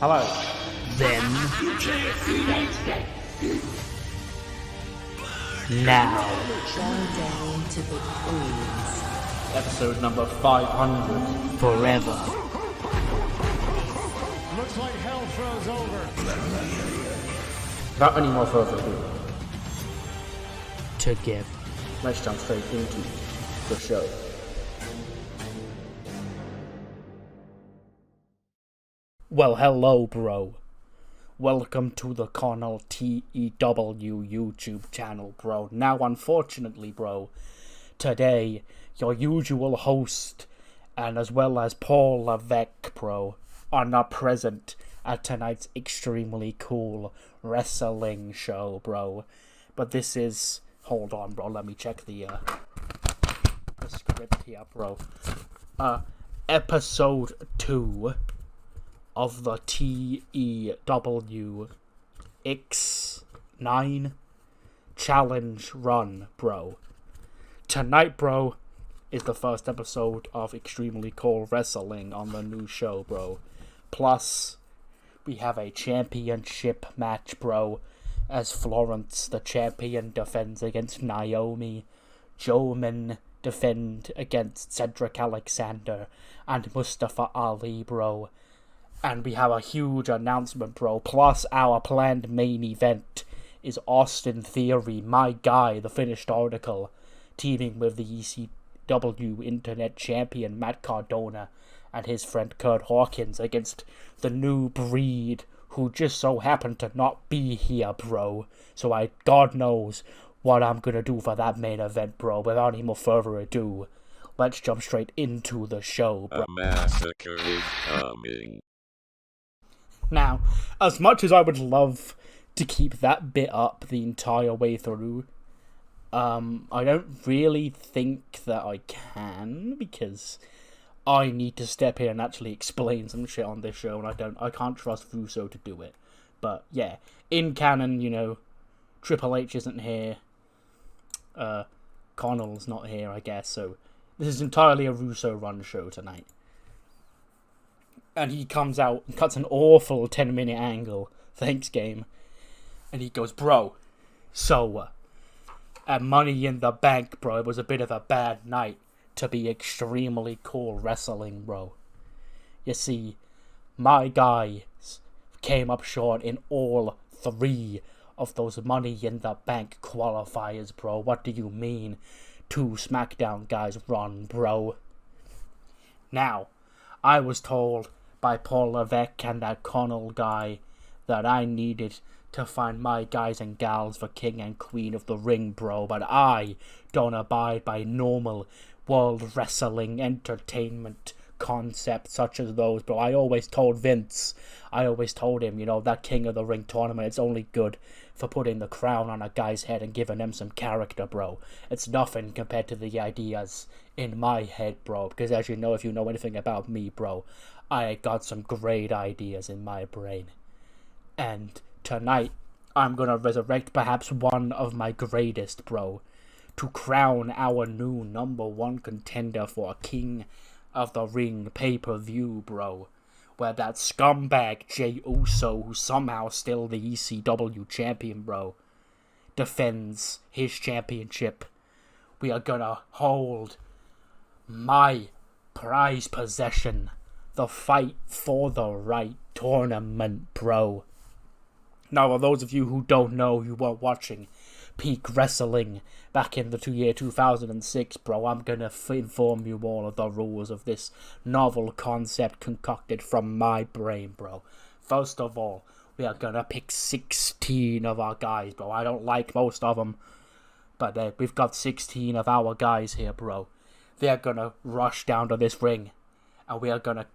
Hello. Then, now, Bow down to the queens. Episode number 500. forever. Looks like hell froze over. Without any more further ado, Together. let's jump straight into the show. Well, hello, bro. Welcome to the Connell TEW YouTube channel, bro. Now, unfortunately, bro, today, your usual host, and as well as Paul Levesque, bro, are not present at tonight's extremely cool wrestling show, bro. But this is... Hold on, bro. Let me check the script here, bro. Episode 2 of the TEW IX Challenge Run, bro. Tonight, bro, is the first episode of Extremely Cool Wrestling on the new show, bro. Plus, we have a championship match, bro, as Florence, the champion, defends against Naomi, Joman defend against Cedric Alexander, and Mustafa Ali, bro. And we have a huge announcement, bro. Plus, our planned main event is Austin Theory, my guy, the finished article, teaming with the ECW Internet Champion Matt Cardona and his friend Kurt Hawkins against the New Breed, who just so happened to not be here, bro. So God knows what I'm gonna do for that main event, bro. Without any more further ado, let's jump straight into the show, bro. A massacre is coming. Now, as much as I would love to keep that bit up the entire way through, I don't really think that I can, because I need to step in and actually explain some shit on this show, and I can't trust Russo to do it. But yeah, in canon, you know, Triple H isn't here, Connell's not here, I guess, so this is entirely a Russo run show tonight. And he comes out and cuts an awful 10-minute angle, thanks game, and he goes, bro, so, at Money in the Bank, bro, it was a bit of a bad night to be extremely cool wrestling, bro. You see, my guys came up short in all 3 of those Money in the Bank qualifiers, bro. What do you mean 2 SmackDown guys run, bro? Now, I was told by Paul Levesque and that Connell guy that I needed to find my guys and gals for King and Queen of the Ring, bro, but I don't abide by normal world wrestling entertainment concepts such as those, bro. I always told Vince, I always told him, you know, that King of the Ring tournament, it's only good for putting the crown on a guy's head and giving him some character, bro. It's nothing compared to the ideas in my head, bro, because as you know, if you know anything about me, bro, I got some great ideas in my brain. And tonight, I'm gonna resurrect perhaps one of my greatest, bro, to crown our new #1 contender for King of the Ring pay-per-view, bro, where that scumbag Jey Uso, who's somehow still the ECW champion, bro, defends his championship. We are gonna hold my prize possession, the Fight for the Right tournament, bro. Now, for those of you who don't know, you weren't watching Peak Wrestling back in the year 2006, bro, I'm gonna inform you all of the rules of this novel concept concocted from my brain, bro. First of all, we are gonna pick 16 of our guys, bro. I don't like most of them, but we've got 16 of our guys here, bro. They're gonna rush down to this ring, and we are gonna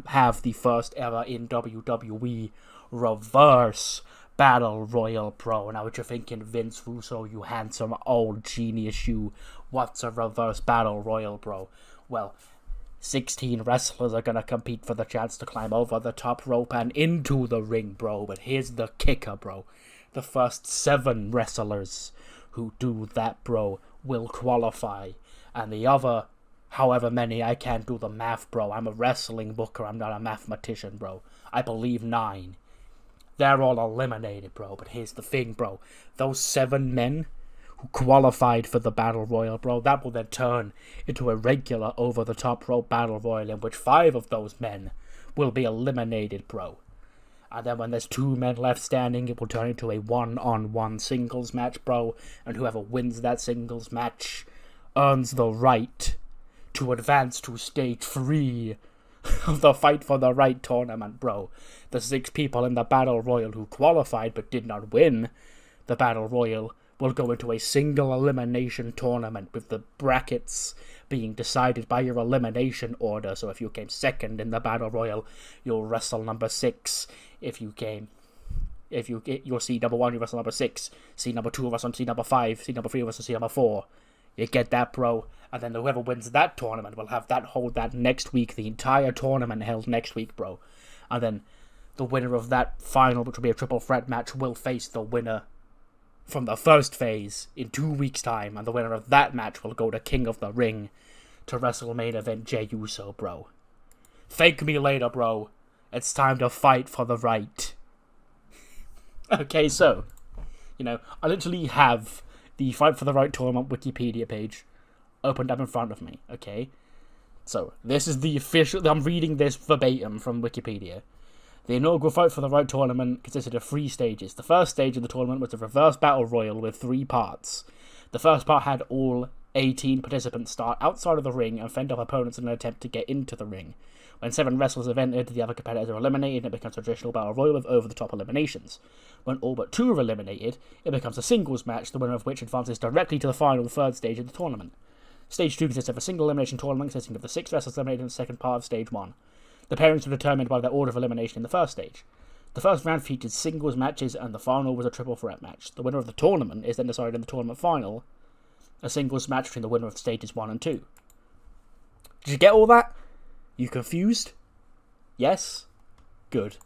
have the first ever in WWE reverse battle royal, bro. Now what you're thinking, Vince Russo, you handsome old genius, you, what's a reverse battle royal, bro? Well, 16 wrestlers are gonna compete for the chance to climb over the top rope and into the ring, bro. But here's the kicker, bro. The first 7 wrestlers who do that, bro, will qualify, and the other however many, I can't do the math, bro. I'm a wrestling booker, I'm not a mathematician, bro. I believe 9. They're all eliminated, bro. But here's the thing, bro. Those 7 men who qualified for the Battle Royal, bro, that will then turn into a regular over-the-top rope Battle Royal in which 5 of those men will be eliminated, bro. And then when there's 2 men left standing, it will turn into a one-on-one singles match, bro. And whoever wins that singles match earns the right to advance to stage 3 of the Fight for the Right tournament, bro. The 6 people in the Battle Royal who qualified but did not win the Battle Royal will go into a single elimination tournament with the brackets being decided by your elimination order. So if you came second in the Battle Royal, you'll wrestle number 6. If you get your seed number 1, you wrestle number 6. Seed number 2, wrestle seed number 5. Seed number 3, wrestle seed number 4. You get that, bro. And then whoever wins that tournament will have that hold that next week. The entire tournament held next week, bro. And then the winner of that final, which will be a triple threat match, will face the winner from the first phase in 2 weeks' time. And the winner of that match will go to King of the Ring to wrestle main event Jey Uso, bro. Thank me later, bro. It's time to fight for the right. Okay, so, I literally have the Fight for the Right tournament Wikipedia page opened up in front of me, okay? So, this is the official... I'm reading this verbatim from Wikipedia. The inaugural Fight for the Right tournament consisted of 3 stages. The first stage of the tournament was a reverse battle royal with 3 parts. The first part had all 18 participants start outside of the ring and fend off opponents in an attempt to get into the ring. When 7 wrestlers have entered, the other competitors are eliminated, and it becomes a traditional battle royal with over-the-top eliminations. When all but 2 are eliminated, it becomes a singles match, the winner of which advances directly to the final 3rd stage of the tournament. Stage 2 consists of a single elimination tournament consisting of the 6 wrestlers eliminated in the second part of Stage 1. The pairings were determined by their order of elimination in the first stage. The first round featured singles matches, and the final was a triple threat match. The winner of the tournament is then decided in the tournament final, a singles match between the winner of stages 1 and 2. Did you get all that? You confused? Yes? Good.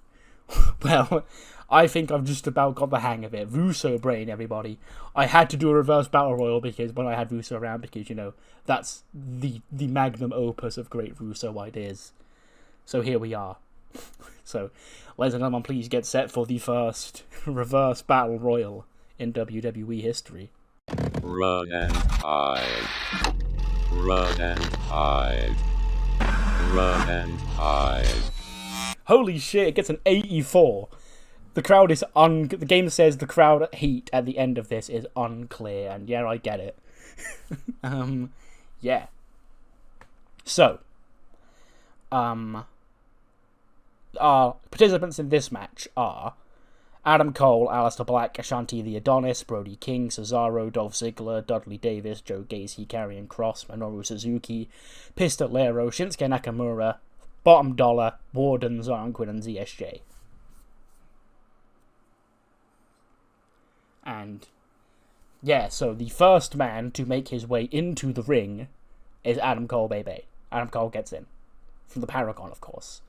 Well, I think I've just about got the hang of it. Russo brain, everybody. I had to do a reverse battle royal because when I had Russo around, because, that's the magnum opus of great Russo ideas. So here we are. So, ladies and gentlemen, please get set for the first reverse battle royal in WWE history. Run and hide. Run and hide. Run and hide. Holy shit, it gets an 84. The crowd is the game says the crowd heat at the end of this is unclear, and yeah, I get it. Yeah. So, our participants in this match are Adam Cole, Aleister Black, Ashanti the Adonis, Brody King, Cesaro, Dolph Ziggler, Dudley Davis, Joe Gacy, Karrion Kross, Minoru Suzuki, Pistolero, Shinsuke Nakamura, Bottom Dollar, Warden, Zarnquin, and ZSJ. And, yeah, so the first man to make his way into the ring is Adam Cole, baby. Adam Cole gets in. From the Paragon, of course.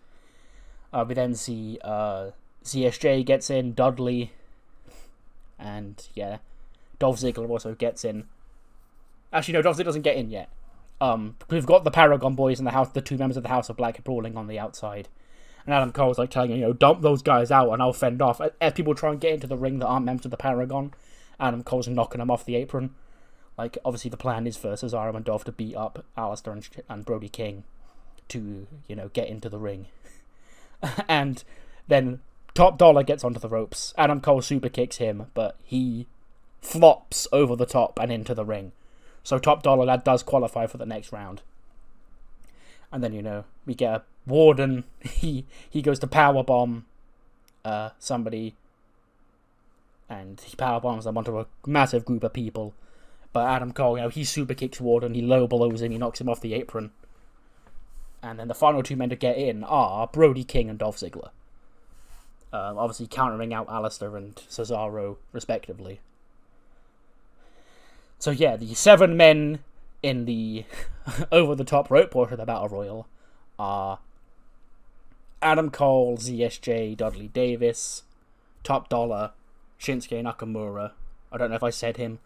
We then see ZSJ gets in, Dudley, and, yeah, Dolph Ziggler also gets in. Actually, no, Dolph Ziggler doesn't get in yet. We've got the Paragon boys in the house, the 2 members of the House of Black brawling on the outside. And Adam Cole's like telling you, dump those guys out and I'll fend off. As people try and get into the ring that aren't members of the Paragon, Adam Cole's knocking them off the apron. Like, obviously the plan is for Cesaro and Dolph to beat up Aleister and Brody King to, get into the ring. And then Top Dollar gets onto the ropes. Adam Cole super kicks him, but he flops over the top and into the ring. So Top Dollar, that does qualify for the next round. And then, we get a Warden. He goes to powerbomb somebody. And he powerbombs them onto a massive group of people. But Adam Cole, he super kicks Warden. He low blows him. He knocks him off the apron. And then the final 2 men to get in are Brody King and Dolph Ziggler. Obviously countering out Aleister and Cesaro, respectively. So yeah, the 7 men in the over-the-top rope portion of the Battle Royal are Adam Cole, ZSJ, Dudley Davis, Top Dollar, Shinsuke Nakamura. I don't know if I said him,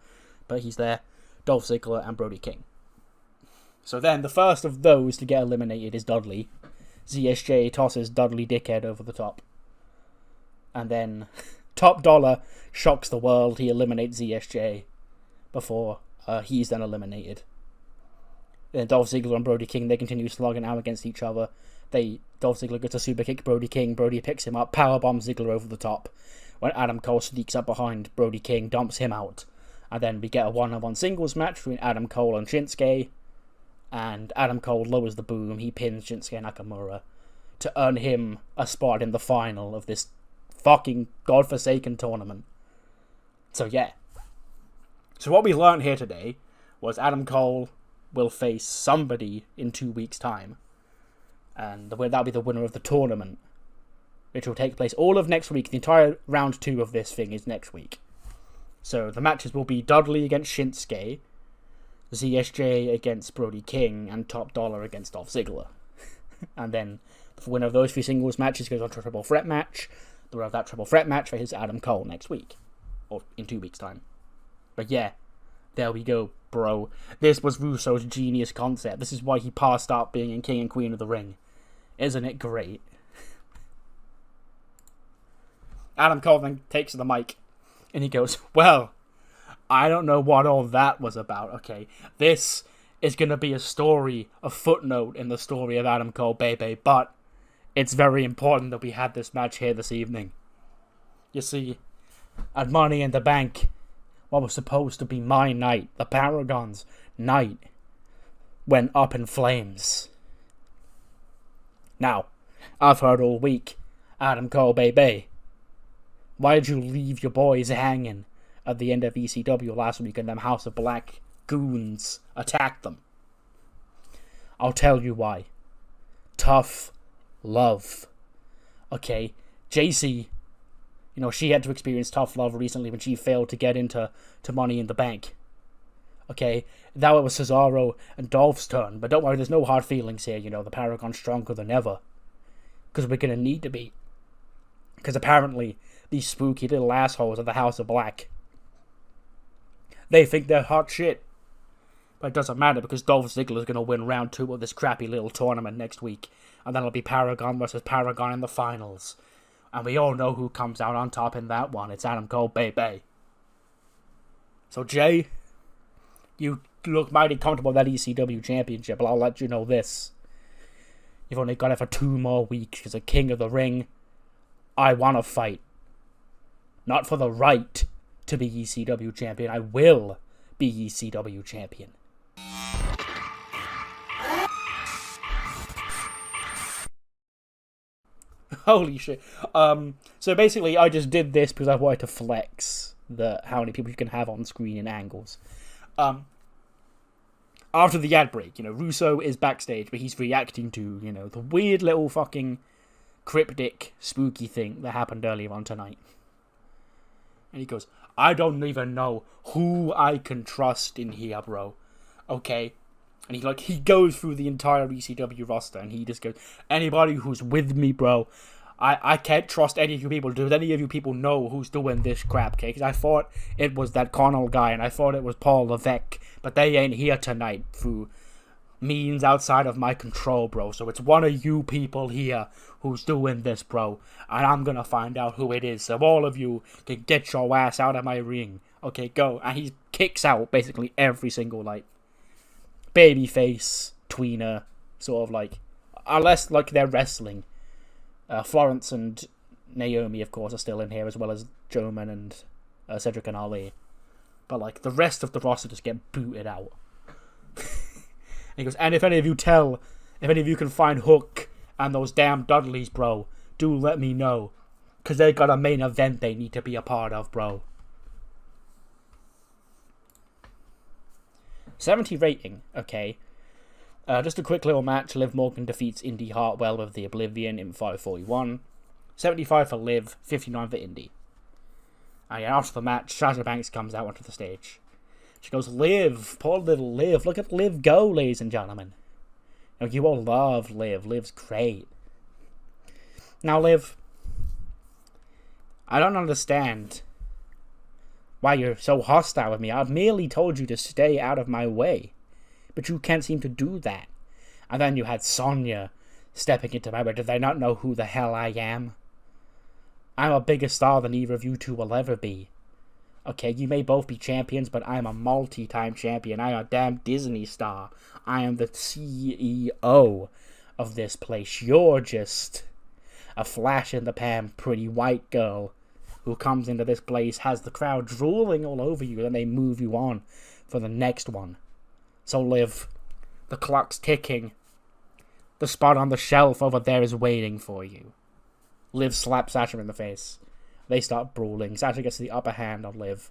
but he's there. Dolph Ziggler and Brody King. So then the first of those to get eliminated is Dudley. ZSJ tosses Dudley Dickhead over the top. And then Top Dollar shocks the world. He eliminates ZSJ before he's then eliminated. Then Dolph Ziggler and Brody King, they continue slogging out against each other. Dolph Ziggler gets a super kick Brody King. Brody picks him up, powerbomb Ziggler over the top. When Adam Cole sneaks up behind Brody King, dumps him out. And then we get a one-on-one singles match between Adam Cole and Shinsuke. And Adam Cole lowers the boom. He pins Shinsuke Nakamura to earn him a spot in the final of this fucking godforsaken tournament. So yeah. So what we learned here today was Adam Cole will face somebody in 2 weeks' time. And that'll be the winner of the tournament, which will take place all of next week. The entire round 2 of this thing is next week. So the matches will be Dudley against Shinsuke, ZSJ against Brody King, and Top Dollar against Dolph Ziggler. And then the winner of those 3 singles matches goes on to a triple threat match. The winner of that triple threat match faces Adam Cole next week. Or in 2 weeks' time. But yeah, there we go, bro. This was Russo's genius concept. This is why he passed up being in King and Queen of the Ring. Isn't it great? Adam Cole then takes the mic and he goes, well, I don't know what all that was about, okay? This is going to be a story, a footnote in the story of Adam Cole, baby, but it's very important that we had this match here this evening. You see, at Money in the Bank, what was supposed to be my night, the Paragon's night, went up in flames. Now, I've heard all week, Adam Cole, baby, why did you leave your boys hanging at the end of ECW last week and them House of Black goons attacked them? I'll tell you why. Tough love. Okay, Gacy, she had to experience tough love recently when she failed to get into Money in the Bank. Okay, now it was Cesaro and Dolph's turn, but don't worry, there's no hard feelings here, the Paragon's stronger than ever. Because we're going to need to be. Because apparently, these spooky little assholes of the House of Black, they think they're hot shit. But it doesn't matter because Dolph Ziggler is going to win round 2 of this crappy little tournament next week. And then it'll be Paragon versus Paragon in the finals. And we all know who comes out on top in that one. It's Adam Cole, baby. So Jay, you look mighty comfortable with that ECW championship, but I'll let you know this. You've only got it for 2 more weeks because a King of the Ring, I want to fight. Not for the right to be ECW champion. I will be ECW champion. Holy shit. So basically, I just did this because I wanted to flex how many people you can have on screen in angles. After the ad break, Russo is backstage, but he's reacting to, the weird little fucking cryptic, spooky thing that happened earlier on tonight. And he goes, I don't even know who I can trust in here, bro. Okay? And he goes through the entire ECW roster, and he just goes, anybody who's with me, bro, I can't trust any of you people. Does any of you people know who's doing this crap, okay? Because I thought it was that Connell guy, and I thought it was Paul Levesque, but they ain't here tonight through means outside of my control, bro. So it's one of you people here who's doing this, bro. And I'm gonna find out who it is. So all of you can get your ass out of my ring. Okay, go. And he kicks out basically every single, babyface, tweener, sort of unless, they're wrestling. Florence and Naomi, of course, are still in here, as well as Joman and Cedric and Ali. But, the rest of the roster just get booted out. And he goes, and if any of you can find Hook and those damn Dudleys, bro, do let me know. Because they got a main event they need to be a part of, bro. 70 rating, okay. Just a quick little match. Liv Morgan defeats Indy Hartwell with the Oblivion in 5:41. 75 for Liv, 59 for Indy. And after the match, Sasha Banks comes out onto the stage. She goes, Liv, poor little Liv. Look at Liv go, ladies and gentlemen. You all love Liv. Liv's great. Now, Liv, I don't understand why you're so hostile with me. I've merely told you to stay out of my way. But you can't seem to do that. And then you had Sonya stepping into my way. Do they not know who the hell I am? I'm a bigger star than either of you two will ever be. Okay, you may both be champions, but I'm a multi-time champion. I'm a damn Disney star. I am the CEO of this place. You're just a flash in the pan pretty white girl who comes into this place, has the crowd drooling all over you, and they move you on for the next one. So Liv, the clock's ticking. The spot on the shelf over there is waiting for you. Liv slaps Sasha in the face. They start brawling. Sasha gets the upper hand on Liv.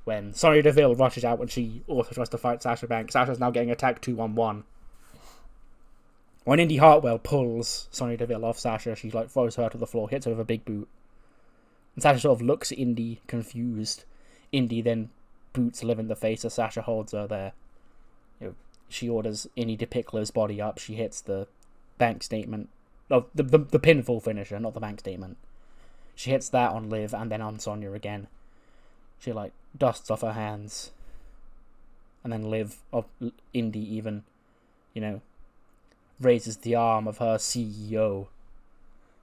When Sonya Deville rushes out when she also tries to fight Sasha Banks, Sasha's now getting attacked 2-on-1. When Indy Hartwell pulls Sonya Deville off Sasha, she throws her to the floor, hits her with a big boot. And Sasha sort of looks at Indy, confused. Indy then boots Liv in the face as Sasha holds her there. She orders Indy to pick Liv's body up. She hits the bank statement. No, the pinfall finisher, not the bank statement. She hits that on Liv and then on Sonya again. She dusts off her hands. And then Indy even, raises the arm of her CEO.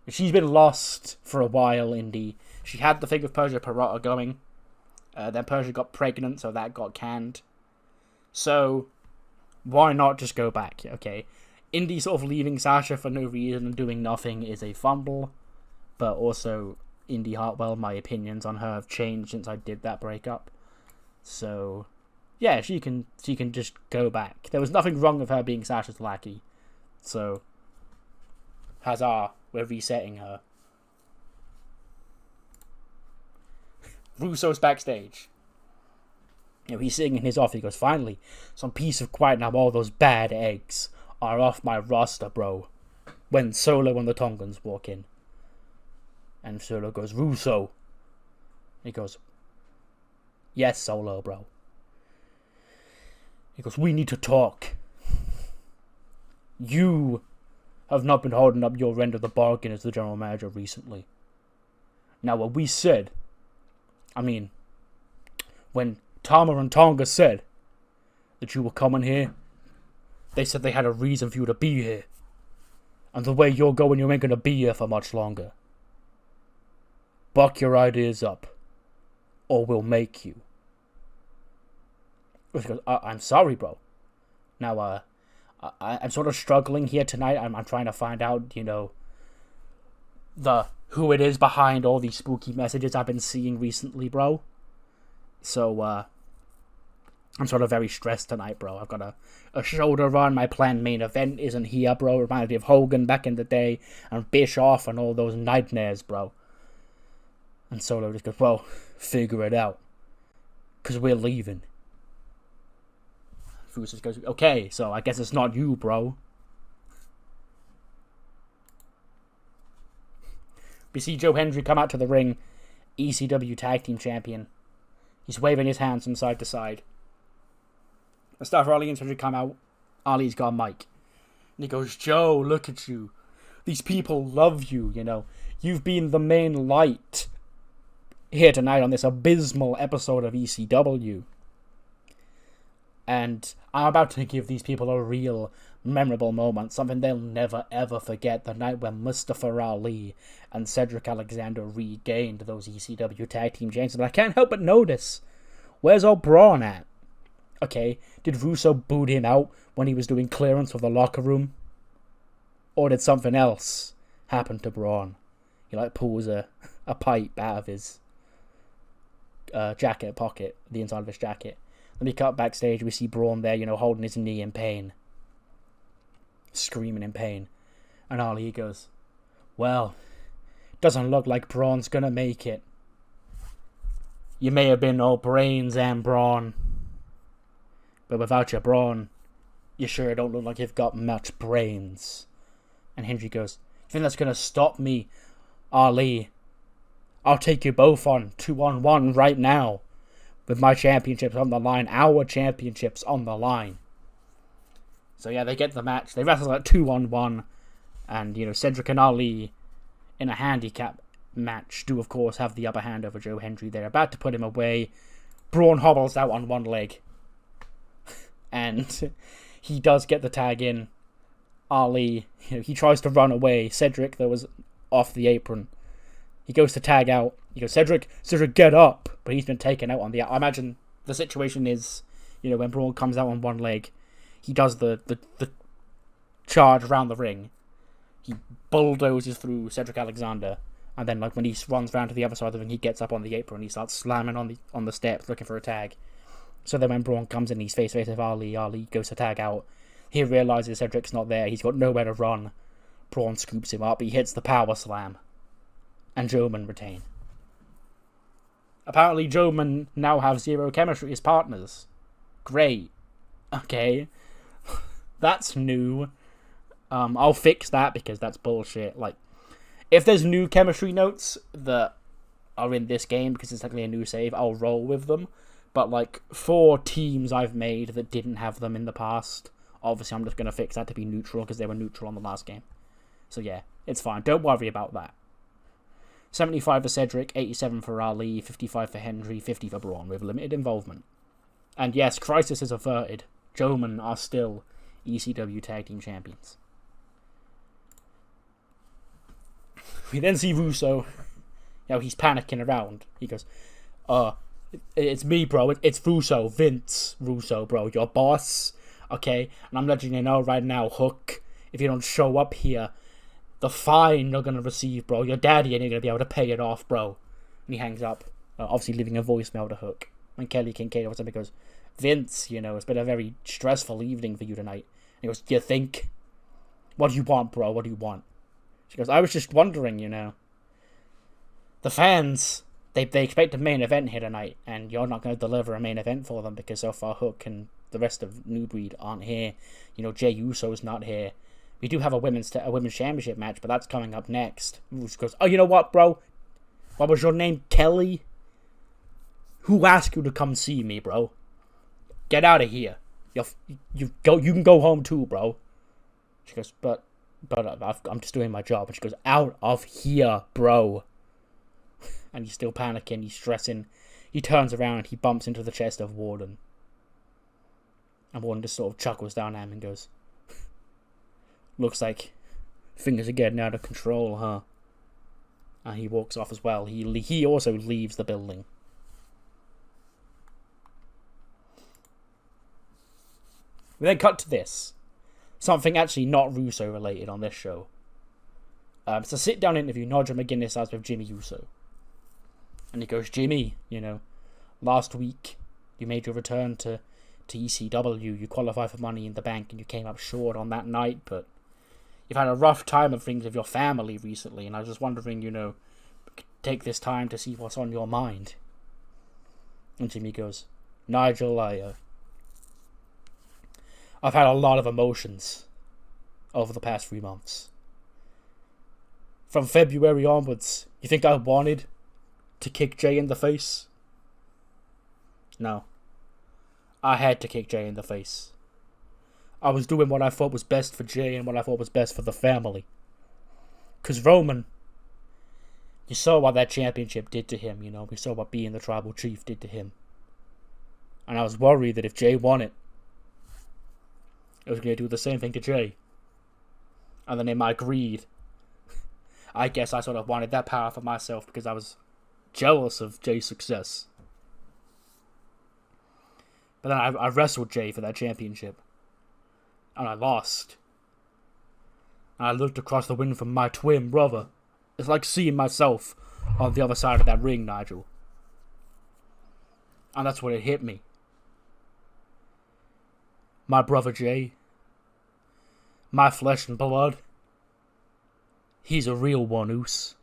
She's been lost for a while, Indy. She had the thing with Persia Pirotta going. Then Persia got pregnant, so that got canned. So, why not just go back, okay? Indy sort of leaving Sasha for no reason and doing nothing is a fumble. But also, Indy Hartwell, my opinions on her have changed since I did that breakup. So, yeah, she can just go back. There was nothing wrong with her being Sasha's lackey. So, huzzah, we're resetting her. Russo's backstage. He's sitting in his office. He goes, finally, some peace of quiet now. All those bad eggs are off my roster, bro. When Solo and the Tongans walk in. And Solo goes, Russo. He goes, yes, Solo, bro. He goes, we need to talk. You have not been holding up your end of the bargain as the general manager recently. Now, what we said, when Tama and Tonga said that you were coming here, they said they had a reason for you to be here. And the way you're going, you ain't going to be here for much longer. Buck your ideas up, or we'll make you. He goes, I'm sorry, bro. Now, I'm sort of struggling here tonight. I'm trying to find out, who it is behind all these spooky messages I've been seeing recently, bro. So, I'm sort of very stressed tonight, bro. I've got a shoulder run. My planned main event isn't here, bro. It reminds me of Hogan back in the day, and Bischoff and all those nightmares, bro. And Solo just goes, well, figure it out. Because we're leaving. Fuso just goes, okay, so I guess it's not you, bro. We see Joe Hendry come out to the ring, ECW Tag Team Champion. He's waving his hands from side to side. The staff for Ali and Hendry come out. Ali's got a mic. And he goes, Joe, look at you. These people love you, You've been the main light here tonight on this abysmal episode of ECW. And I'm about to give these people a real memorable moment, something they'll never ever forget, the night when Mustafa Ali and Cedric Alexander regained those ECW Tag Team Champions. But I can't help but notice, where's old Braun at? Okay, did Russo boot him out when he was doing clearance for the locker room? Or did something else happen to Braun? He pulls a pipe out of his jacket pocket, the inside of his jacket. Then we cut backstage, we see Braun there, holding his knee in pain. Screaming in pain. And Ali goes, well, doesn't look like Braun's gonna make it. You may have been no brains and brawn, but without your brawn, you sure don't look like you've got much brains. And Hendry goes, you think that's gonna stop me, Ali? I'll take you both on 2-on-1 right now. With my championships on the line, our championships on the line. So yeah, they get the match. They wrestle at 2-on-1. And, Cedric and Ali, in a handicap match, do of course have the upper hand over Joe Hendry. They're about to put him away. Braun hobbles out on one leg. And he does get the tag in. Ali, he tries to run away. Cedric, though, was off the apron. He goes to tag out. He goes, Cedric, get up! But he's been taken out on the... I imagine the situation is, when Braun comes out on one leg, he does the charge around the ring. He bulldozes through Cedric Alexander, and then when he runs round to the other side of the ring, he gets up on the apron and he starts slamming on the steps looking for a tag. So then when Braun comes in, he's face-to-face with Ali. Ali goes to tag out. He realizes Cedric's not there. He's got nowhere to run. Braun scoops him up. He hits the power slam. And Joman retain. Apparently Joman now have zero chemistry as partners. Great. Okay. That's new. I'll fix that because that's bullshit. If there's new chemistry notes that are in this game because it's technically a new save, I'll roll with them. But, 4 teams I've made that didn't have them in the past, obviously I'm just going to fix that to be neutral because they were neutral on the last game. So, yeah, it's fine. Don't worry about that. 75 for Cedric, 87 for Ali, 55 for Henry, 50 for Braun with limited involvement. And yes, crisis is averted. Joman are still ECW Tag Team Champions. We then see Russo. He's panicking around. He goes, it's me, bro. It's Russo. Vince Russo, bro. Your boss. Okay? And I'm letting you know right now, Hook, if you don't show up here, the fine you're going to receive, bro. Your daddy ain't going to be able to pay it off, bro. And he hangs up, obviously leaving a voicemail to Hook. And Kelly Kincaid or something goes, Vince, it's been a very stressful evening for you tonight. And he goes, do you think? What do you want, bro? What do you want? She goes, I was just wondering, The fans, they expect a main event here tonight, and you're not going to deliver a main event for them because so far Hook and the rest of New Breed aren't here. Jey Uso's not here. We do have a women's championship match, but that's coming up next. She goes, oh, you know what, bro? What was your name, Kelly? Who asked you to come see me, bro? Get out of here. You can go home too, bro. She goes, but I'm just doing my job. And she goes, out of here, bro. And he's still panicking. He's stressing. He turns around. He bumps into the chest of Warden. And Warden just sort of chuckles down at him and goes, looks like things are getting out of control, huh? And he walks off as well. He also leaves the building. We then cut to this. Something actually not Russo related on this show. It's a sit-down interview Nigel McGuinness has with Jimmy Uso. And he goes, Jimmy, last week you made your return to ECW. You qualified for Money in the Bank and you came up short on that night, but you've had a rough time of things with your family recently, and I was just wondering, take this time to see what's on your mind. And Jimmy goes, Nigel, I've had a lot of emotions over the past 3 months. From February onwards, you think I wanted to kick Jay in the face? No. I had to kick Jay in the face. I was doing what I thought was best for Jay and what I thought was best for the family. 'Cause Roman, you saw what that championship did to him, We saw what being the tribal chief did to him. And I was worried that if Jay won it was going to do the same thing to Jay. And then in my greed, I guess I sort of wanted that power for myself because I was jealous of Jay's success. But then I wrestled Jay for that championship. And I lost. And I looked across the wind from my twin brother. It's like seeing myself on the other side of that ring, Nigel. And that's when it hit me. My brother Jay, my flesh and blood, he's a real one, Oos.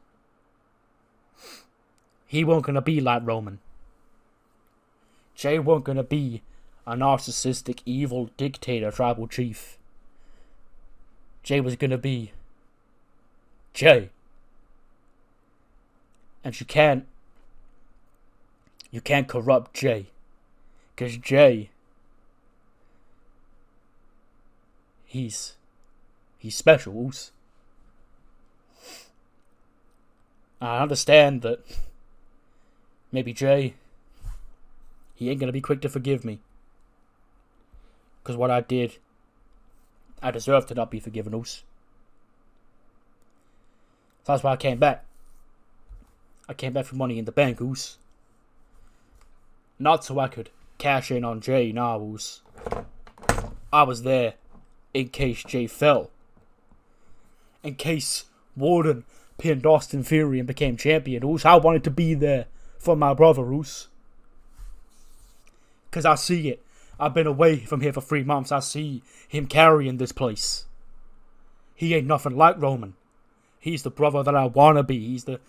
He won't gonna be like Roman. Jay won't gonna be a narcissistic, evil dictator tribal chief. Jay was gonna be Jay. And you can't corrupt Jay. 'Cause Jay, he's special, Oos. I understand that maybe Jay, he ain't gonna be quick to forgive me. 'Cause what I did I deserve to not be forgiven, Us. So that's why I came back. I came back for Money in the Bank, Us. Not so I could cash in on Jay, nah, Us. I was there in case Jay fell. In case Warden pinned Austin Theory and became champion, Us. I wanted to be there for my brother, Us. Because I see it. I've been away from here for 3 months. I see him carrying this place. He ain't nothing like Roman. He's the brother that I wanna be. He's the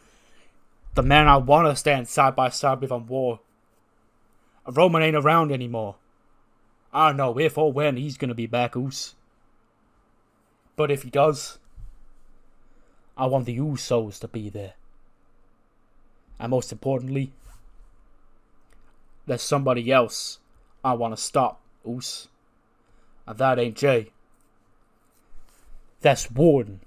man I wanna stand side by side with on War. Roman ain't around anymore. I don't know if or when he's gonna be back, Us. But if he does, I want the Usos to be there. And most importantly, there's somebody else I want to stop, Us. And that ain't Jay. That's Warden.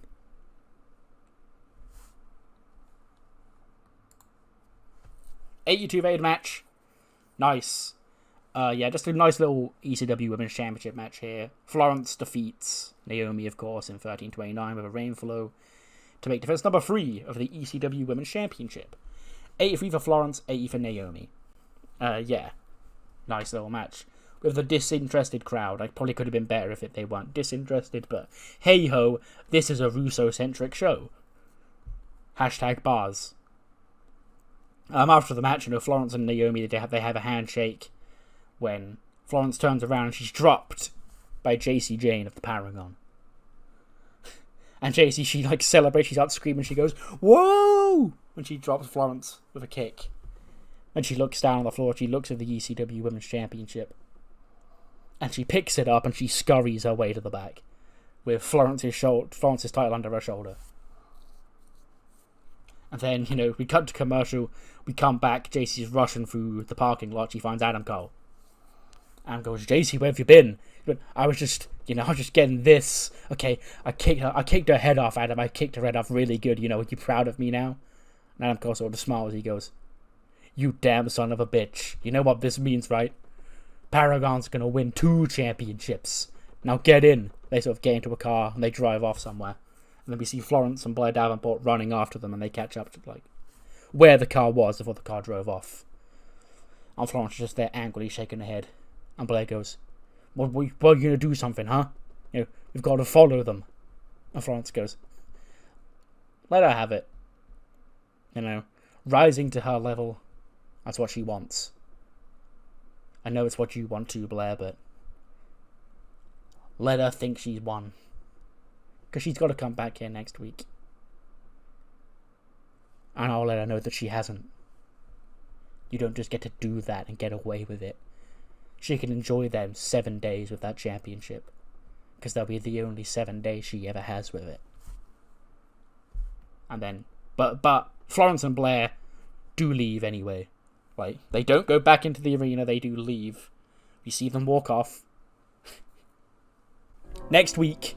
AEW rated match. Nice. Just a nice little ECW Women's Championship match here. Florence defeats Naomi, of course, in 13:29 with a rain flow to make defense number 3 of the ECW Women's Championship. 83 for Florence, 80 for Naomi. Nice little match. With a disinterested crowd. I probably could have been better if they weren't disinterested, but hey ho, this is a Russo-centric show. #bars. After the match, Florence and Naomi, they have a handshake when Florence turns around and she's dropped by JC Jane of the Paragon. And JC, she celebrates, she starts screaming, she goes, "Whoa!" when she drops Florence with a kick. And she looks down on the floor, she looks at the ECW Women's Championship. And she picks it up and she scurries her way to the back. With Florence's title under her shoulder. And then, we cut to commercial, we come back, JC's rushing through the parking lot, she finds Adam Cole. Adam goes, "JC, where have you been?" I was just getting this. Okay, I kicked her head off, Adam, I kicked her head off really good, are you proud of me now? And Adam Cole sort of smiles, he goes, "You damn son of a bitch. You know what this means, right? Paragon's gonna win 2 championships. Now get in." They sort of get into a car and they drive off somewhere. And then we see Florence and Blair Davenport running after them and they catch up to where the car was before the car drove off. And Florence is just there angrily shaking her head. And Blair goes, What are you gonna do something, huh? We've got to follow them." And Florence goes, "Let her have it. Rising to her level, that's what she wants. I know it's what you want too, Blair, but let her think she's won. Because she's got to come back here next week. And I'll let her know that she hasn't. You don't just get to do that and get away with it. She can enjoy them 7 days with that championship. Because they'll be the only 7 days she ever has with it." And then, but Florence and Blair do leave anyway. They don't go back into the arena, they do leave. We see them walk off. Next week,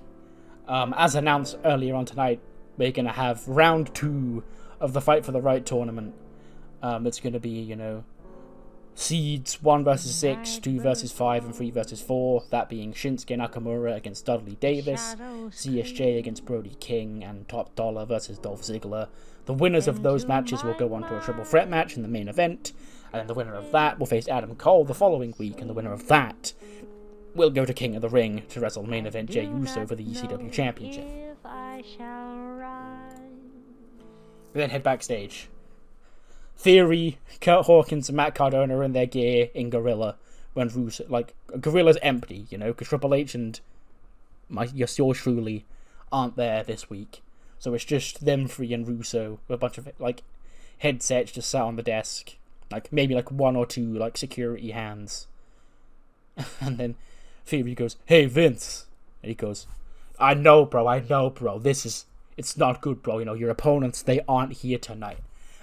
as announced earlier on tonight, we're going to have round 2 of the Fight for the Right tournament. It's going to be, seeds 1 versus 6, 2 versus 5, and 3 versus 4. That being Shinsuke Nakamura against Dudley Davis, CSJ against Brody King, and Top Dollar versus Dolph Ziggler. The winners of those matches will go on to a triple threat match in the main event, and then the winner of that will face Adam Cole the following week, and the winner of that will go to King of the Ring to wrestle main event Jey Uso for the ECW Championship. We then head backstage. Theory, Kurt Hawkins, and Matt Cardona are in their gear in Gorilla when Russo, Gorilla's empty, because Triple H and yours truly aren't there this week. So it's just them 3 and Russo with a bunch of headsets just sat on the desk, maybe 1 or 2 security hands. And then Theory goes, "Hey Vince," and he goes, I know bro, it's not good, bro, your opponents, they aren't here tonight.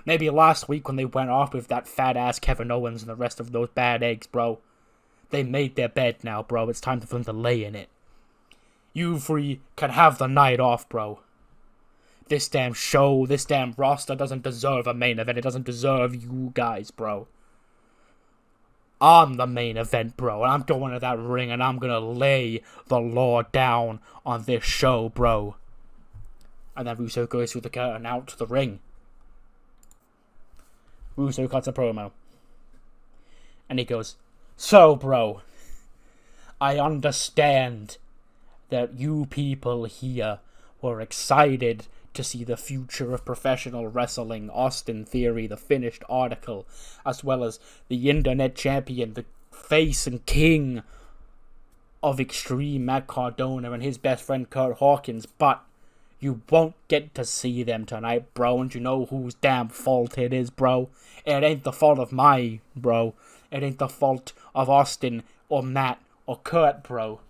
Maybe last week when they went off with that fat ass Kevin Owens and the rest of those bad eggs, bro. They made their bed now, bro. It's time for them to lay in it. You 3 can have the night off, bro. This damn show, this damn roster doesn't deserve a main event. It doesn't deserve you guys, bro. I'm the main event, bro, and I'm going to that ring and I'm gonna lay the law down on this show, bro. And then Russo goes through the curtain out to the ring. Russo cuts a promo. And he goes, "So, bro, I understand that you people here were excited to see the future of professional wrestling, Austin Theory, the finished article, as well as the internet champion, the face and king of Extreme, Matt Cardona, and his best friend Kurt Hawkins, but you won't get to see them tonight, bro, and you know whose damn fault it is, bro? It ain't the fault of bro. It ain't the fault of Austin, or Matt, or Kurt, bro.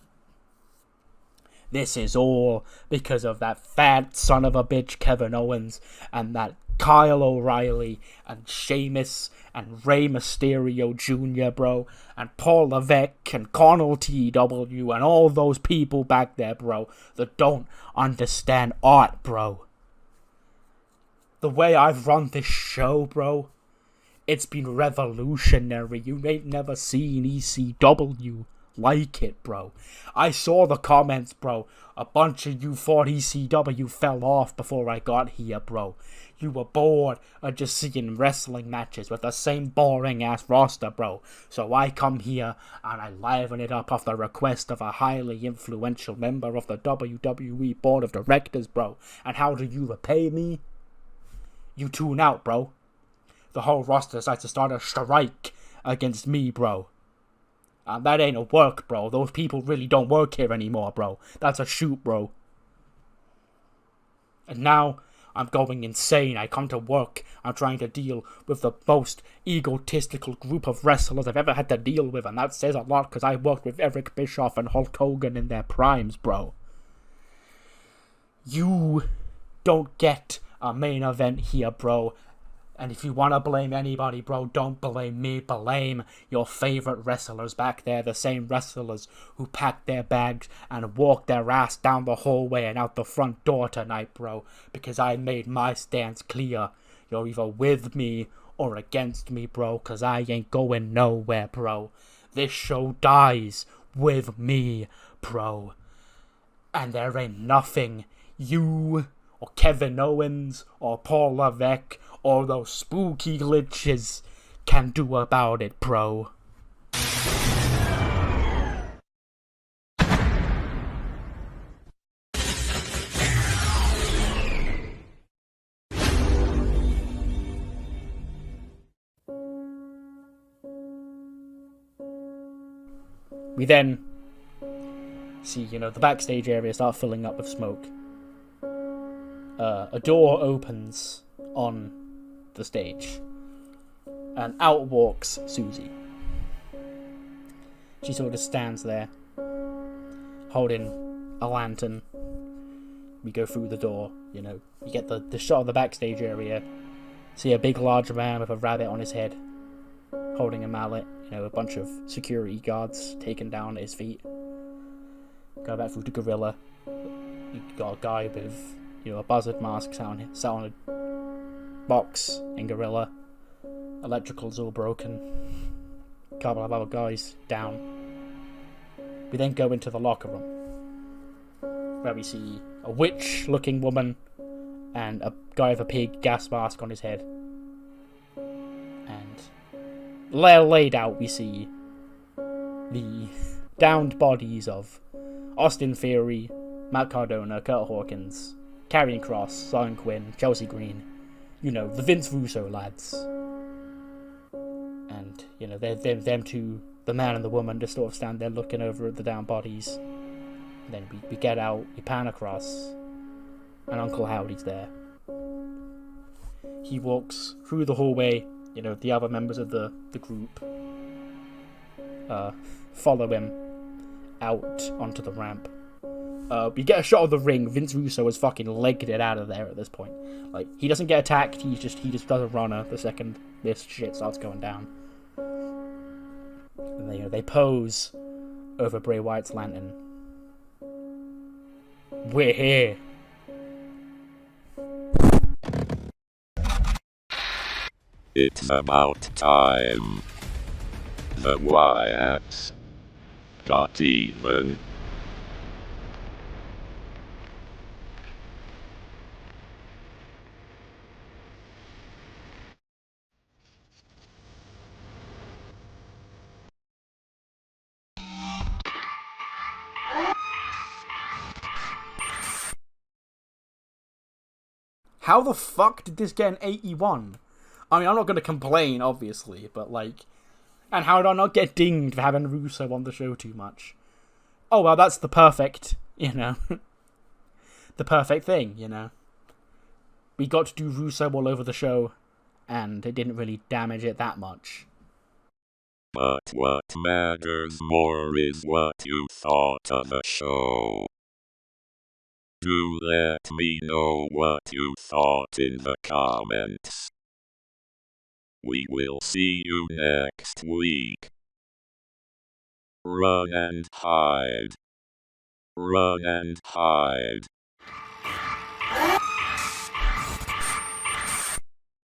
This is all because of that fat son of a bitch Kevin Owens, and that Kyle O'Reilly, and Sheamus, and Rey Mysterio Jr., bro, and Paul Levesque, and Connell TEW, and all those people back there, bro, that don't understand art, bro. The way I've run this show, bro, it's been revolutionary. You ain't never seen ECW like it, bro. I saw the comments, bro. A bunch of you thought ECW fell off before I got here, bro. You were bored of just seeing wrestling matches with the same boring ass roster, bro. So I come here and I liven it up off the request of a highly influential member of the WWE Board of Directors, bro. And how do you repay me? You tune out, bro. The whole roster decides to start a strike against me, bro. And that ain't a work, bro. Those people really don't work here anymore, bro. That's a shoot, bro. And now, I'm going insane. I come to work. I'm trying to deal with the most egotistical group of wrestlers I've ever had to deal with. And that says a lot because I worked with Eric Bischoff and Hulk Hogan in their primes, bro. You don't get a main event here, bro. And if you want to blame anybody, bro, don't blame me. Blame your favorite wrestlers back there. The same wrestlers who packed their bags and walked their ass down the hallway and out the front door tonight, bro. Because I made my stance clear. You're either with me or against me, bro. Because I ain't going nowhere, bro. This show dies with me, bro. And there ain't nothing you or Kevin Owens or Paul Levesque or those spooky glitches can do about it, bro. We then see, the backstage area start filling up with smoke. A door opens on the stage, and out walks Susie. She sort of stands there, holding a lantern. We go through the door, you get the shot of the backstage area, see a big large man with a rabbit on his head, holding a mallet, a bunch of security guards taken down at his feet. Go back through to Gorilla. You got a guy with, a buzzard mask sat on a box in Gorilla. Electrical's all broken. Couple of other guys down. We then go into the locker room, where we see a witch-looking woman and a guy with a pig gas mask on his head. And laid out, we see the downed bodies of Austin Theory, Matt Cardona, Kurt Hawkins, Karrion Kross, Son Quinn, Chelsea Green, the Vince Russo lads. And, them two, the man and the woman, just sort of stand there looking over at the down bodies. And then we get out, we pan across, and Uncle Howdy's there. He walks through the hallway, the other members of the group follow him out onto the ramp. We get a shot of the ring. Vince Russo has fucking legged it out of there at this point. Like, he doesn't get attacked, he just does a runner the second this shit starts going down. And they pose over Bray Wyatt's lantern. We're here. It's about time. The Wyatts got even. How the fuck did this get an 81? I mean, I'm not going to complain, obviously, but like... And how did I not get dinged for having Russo on the show too much? Oh, well, that's the perfect, the perfect thing, We got to do Russo all over the show, and it didn't really damage it that much. But what matters more is what you thought of the show. Do let me know what you thought in the comments. We will see you next week. Run and hide. Run and hide.